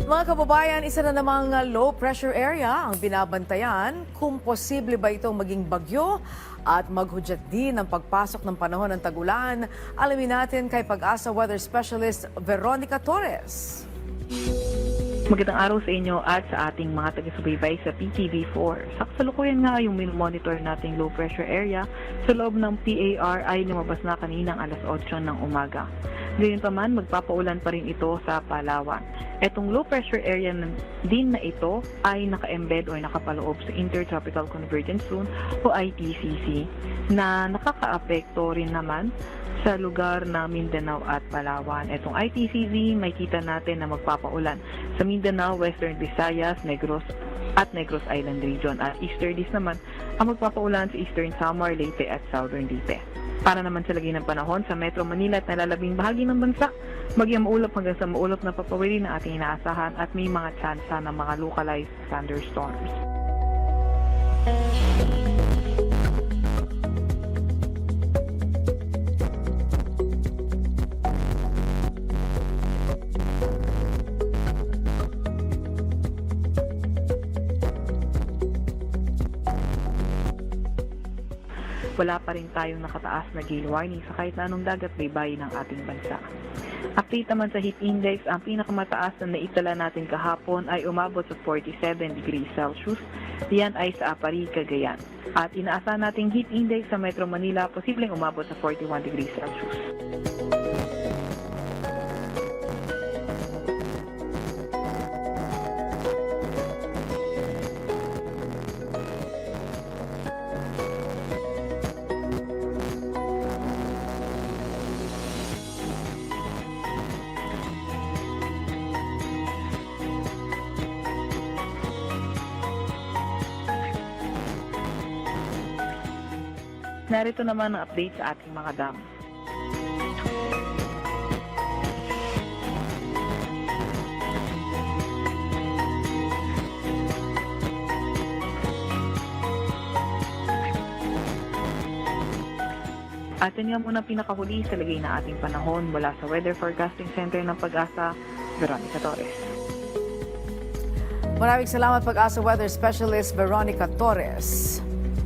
Mga kababayan, isa na namang low pressure area ang binabantayan kung posible ba itong maging bagyo at maghudyat din ang pagpasok ng panahon ng tag-ulan. Alamin natin kay Pag-asa Weather Specialist Veronica Torres. Magandang araw sa inyo at sa ating mga taga-subaybay sa PTV4. Sa kasalukuyan nga yung monitor nating low pressure area sa loob ng PAR ay lumabas na kaninang alas 8 ng umaga. Gayunpaman, magpapaulan pa rin ito sa Palawan. Etong low pressure area din na ito ay naka-embed o nakapaloob sa Intertropical Convergence Zone o ITCZ na nakaka-apekto rin naman sa lugar na Mindanao at Palawan. Etong ITCZ, may kita natin na magpapaulan sa Mindanao, Western Visayas, Negros Island region. At easterlies naman ang magpapaulan sa Eastern Samar, Leyte at Southern Leyte. Para naman sa lagi ng panahon sa Metro Manila at nalalabing bahagi ng bansa, magyang maulap hanggang sa maulap na papawiri na ating inaasahan at may mga tsansa ng mga localized thunderstorms. Wala pa rin tayong nakataas na gale warning sa kahit na anong dagat baybayin ng ating bansa. Update naman sa heat index, ang pinakamataas na naitala natin kahapon ay umabot sa 47 degrees Celsius. Diyan ay sa Apari, Cagayan. At inaasahan nating heat index sa Metro Manila posibleng umabot sa 41 degrees Celsius. Narito naman ang update sa ating mga dam. Atin nga muna pinakahuli sa lagay na ating panahon mula sa Weather Forecasting Center ng Pag-asa, Veronica Torres. Maraming salamat Pag-asa Weather Specialist Veronica Torres.